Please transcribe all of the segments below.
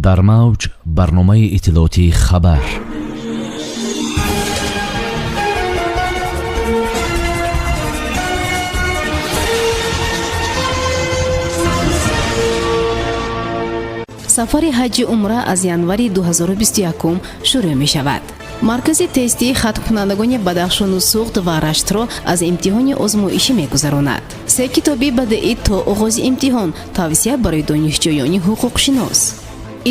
дар мавҷ барномаи иттилоотии хабар. сафари ҳаҷи умра аз январи 2021 шурӯъ мешавад. маркази тестии хатмкунандагони бадахшону суғд ва раштро аз имтиҳони озмоишӣ мегузаронад. 3 китоби бадеӣ то оғози имтиҳон, тавсия барои донишҷӯёни ҳуқуқшинос.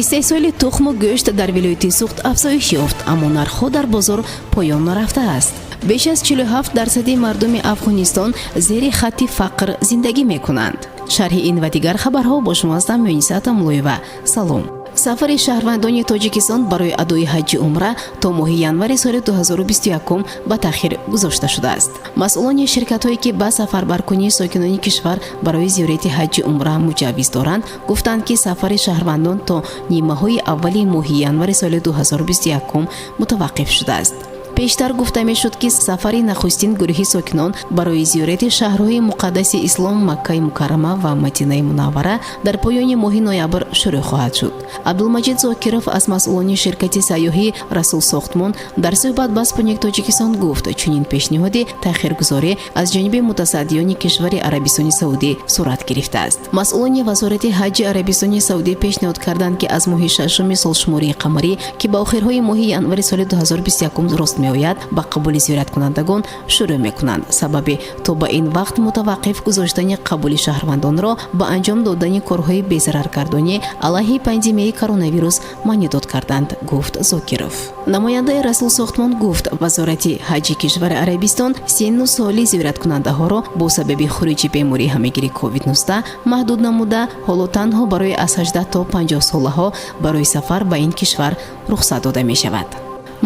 истеҳсоли тухму гӯшт дар вилояти суғд афзоиш ёфт, аммо нархҳо дар бозор поён нарафтааст. беш аз 47% мардуми афғонистон зери хатти фақр зиндагӣ мекунанд. шарҳи ин ва дигар хабарҳо бо шумо ҳастам Муниса Атамуллоева. салом. сафари шаҳрвандони тоҷикистон барои адои ҳаҷи умра то моҳи январи соли 2021 ба таъхир гузошта шудааст. масъулони ширкатҳое ки ба сафарбаркунии сокинони кишвар барои зиёрати ҳаҷи умра муҷаввиз доранд гуфтанд, ки сафари шаҳрвандон то нимаҳои аввали моҳи январи соли 2021 мутаваққиф шудааст. пештар гуфта мешуд, ки сафари нахустин гурӯҳи сокинон барои зиёрати шаҳрҳои муқаддаси ислом Маккаи Мукаррама ва Мадинаи Мунаввара дар поёни моҳи ноябр шурӯъ хоҳад шуд. Абдулмаҷид Зокиров аз масъулони ширкати сайёҳӣ Расул Сохтмон дар суҳбат ба Спутник Тоҷикистон гуфт, чунин пешниҳоди таъхиргузорӣ аз ҷониби мутасаддиёни кишвари Арабистони Саудӣ сурат гирифтааст. масъулони вазорати ҳаҷи Арабистони Саудӣ пешниҳод карданд, ки аз моҳи шашуми солшумории қамарӣ, ки ба охирҳои моҳи январи соли 2021 рост меояд, ба қабули зиёраткунандагон шурӯъ мекунанд. сабаби то ба ин вақт мутаваққиф гузоштани қабули шаҳрвандонро ба анҷом додани корҳои безараргардонӣ алайҳи пандемияи коронавирус маънӣ дод карданд, гуфт Зокиров. намояндаи Расул Сохтмон гуфт, вазорати ҳаҷи кишвари Арабистон синну соли зиёраткунандаҳоро бо сабаби хуруҷи бемории ҳамагири COVID-19 маҳдуд намуда, ҳоло танҳо барои аз 18 то 50 солаҳо барои сафар ба ин кишвар рухсат дода мешавад.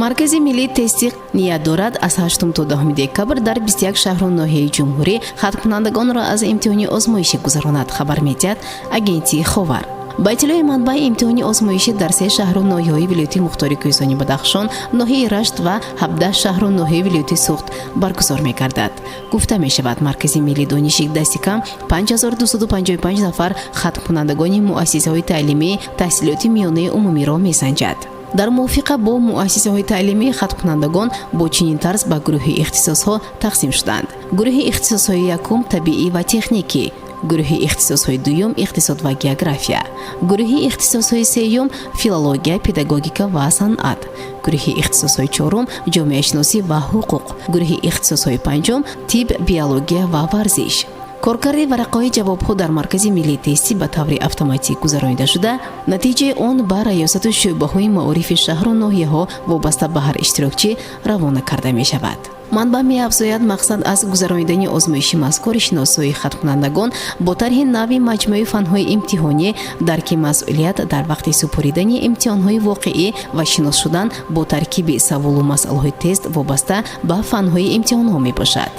маркази миллии тестиқ ният дорад аз 8 то 10 декабр дар 21 шаҳру ноҳияи ҷумҳурӣ хаткунандагонро аз имтиҳони озмоишӣ гузаронад, хабар медиҳад агентии Ховар. ба иттилои манбаи имтиҳони озмоишӣ дар 3 шаҳру ноҳияҳои вилояти мухтори кӯҳистони Бадахшон, ноҳияи Рашт ва 17 шаҳру ноҳияи вилояти Суғд баргузор мегардад. гуфта мешавад, маркази миллии дониши дасти кам 5255 нафар хаткунандагони муассисаҳои таълимии таҳсилоти миёнаи умумиро месанҷад. дар мувофиқа бо муассисаҳои таълимии хаткунандагон бо чунин тарз ба гурӯҳи ихтисосҳо тақсим шуданд. гурӯҳи ихтисосҳои якум табиӣ ва техникӣ, гурӯҳи ихтисосҳои дуюм иқтисод ва география, гурӯҳи ихтисосҳои сеюм филология, педагогика ва санъат, гурӯҳи ихтисосҳои чорум ҷомеашиносӣ ва ҳуқуқ, гурӯҳи ихтисосҳои панҷум тиб, биология ва варзиш. коркарди варақаҳои ҷавобҳо дар маркази миллии тестӣ ба таври автоматик гузаронида шуда, натиҷаи он ба раёсату шӯъбаҳои маорифи шаҳру ноҳияҳо вобаста ба ҳар иштирокчӣ равона карда мешавад. манбаъ меафзояд, мақсад аз гузаронидани озмоиши мазкури шиносои хаткунандагон бо тарҳи нави маҷмӯи фанҳои имтиҳонӣ, дарки масъулият дар вақти супоридани имтиҳонҳои воқеӣ ва шинос шудан бо таркиби саволу масъалаҳои тест вобаста ба фанҳои имтиҳонҳо мебошад.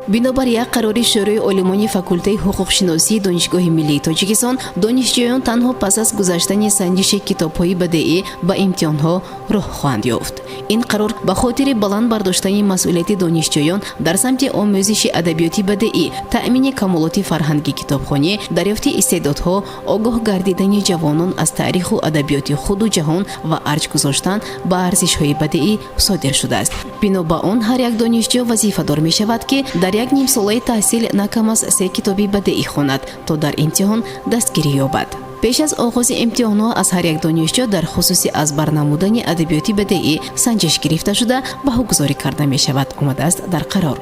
бинобар як қарори шӯрои олимони факултаи ҳуқуқшиносии донишгоҳи миллии Тоҷикистон, донишҷӯён танҳо пас аз гузаштани санҷиши китобҳои бадеӣ ба имтиҳонҳо роҳ хоҳанд ёфт. ин қарор ба хотири баланд бардоштани масъулияти донишҷӯён дар самти омӯзиши адабиёти бадеӣ, таъмини камолоти фарҳанги китобхонӣ, дарёфти истеъдодҳо, огоҳ гардидани ҷавонон аз таъриху адабиёти худу ҷаҳон ва арҷ гузоштан ба арзишҳои бадеӣ содир шудааст. бино ба он ҳар як донишҷӯ вазифадор мешавад, ки дар як нимсолаи таҳсил накам аз 3 китоби бадеӣ хонад, то дар имтиҳон дастгирӣ ёбад. пеш аз оғози имтиҳонҳо аз ҳар як донишҷӯ дар хусуси азбар намудани адабиёти бадеӣ санҷиш гирифта шуда баҳогузорӣ карда мешавад, омадааст дар қарор.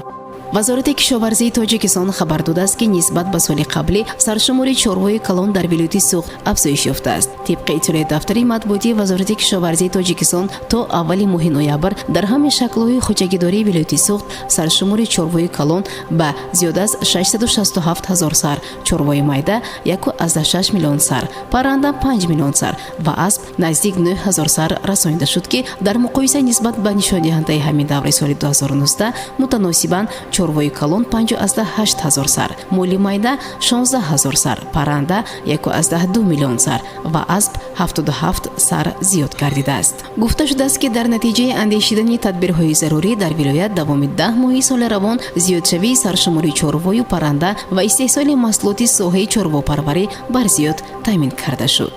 вазорати кишоварзии Тоҷикистон хабар додааст, ки нисбат ба соли қаблӣ саршумори чорвои калон дар вилояти Суғд афзоиш ёфтааст. тибқи иттилои дафтари матбуотии вазорати кишоварзии Тоҷикистон то аввали моҳи ноябр дар ҳамаи шаклҳои хоҷагидории вилояти Суғд саршумори чорвои калон ба зиёда аз 667 000 сар, чорвои майда 1,6 миллион сар, парранда 5 миллион сар ва асб наздик 9 000 сар расонида шуд, ки дар муқоиса нисбат ба нишондиҳандаи ҳамин даври соли 2019 мутаносибан чорвои калон 5,8 000 сар, моли майда 16 000 сар, парранда 1,2 миллион сар ва асб 77 сар зиёд гардидааст. гуфта шудааст, ки дар натиҷаи андешидани тадбирҳои зарурӣ дар вилоят давоми 10 моҳи соли равон зиёдшавии саршумори чорвою парранда ва истеҳсоли маҳсулоти соҳаи чорвопарварӣ барзиёд таъмин карда шуд.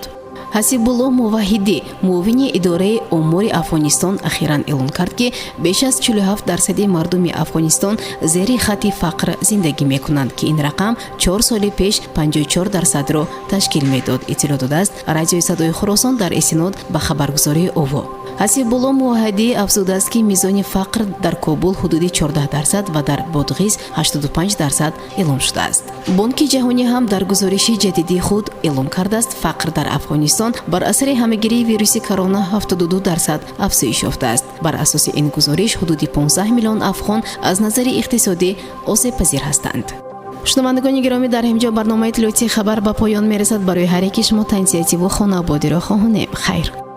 ҳасибуллоҳ муваҳидӣ муовини идораи омури Афғонистон ахиран эълон кард ки беш аз 47% мардуми Афғонистон зери хатти фақр зиндагӣ мекунанд ки ин рақам 4 соли пеш 54%-ро ташкил медод. иттилоъ додааст радиои Садои Хӯросон дар истинод ба хабаргузории ОВО. ҳасибуллоҳ муваҳидӣ афзудааст ки мизони фақр дар Кобул ҳудуди 14% ва дар Бодғиз 85% эълон шудааст. Бонки ҷаҳонӣ ҳам дар гузориши ҷадидии худ эълон кардааст фақр дар Афғонистон бар асари ҳамагирии вируси корона 72% афзоиш ёфтааст. Бар асоси ин гузориш ҳудуди 15 миллион афғон аз назари иқтисодӣ осебпазир ҳастанд. шунавандагони гиромӣ, дар ҳинҷо барномаи иттилоъотии хабар ба поён мерасад. Барои ҳар яки шумо танзиятиву хонободиро хоҳонем. хайр.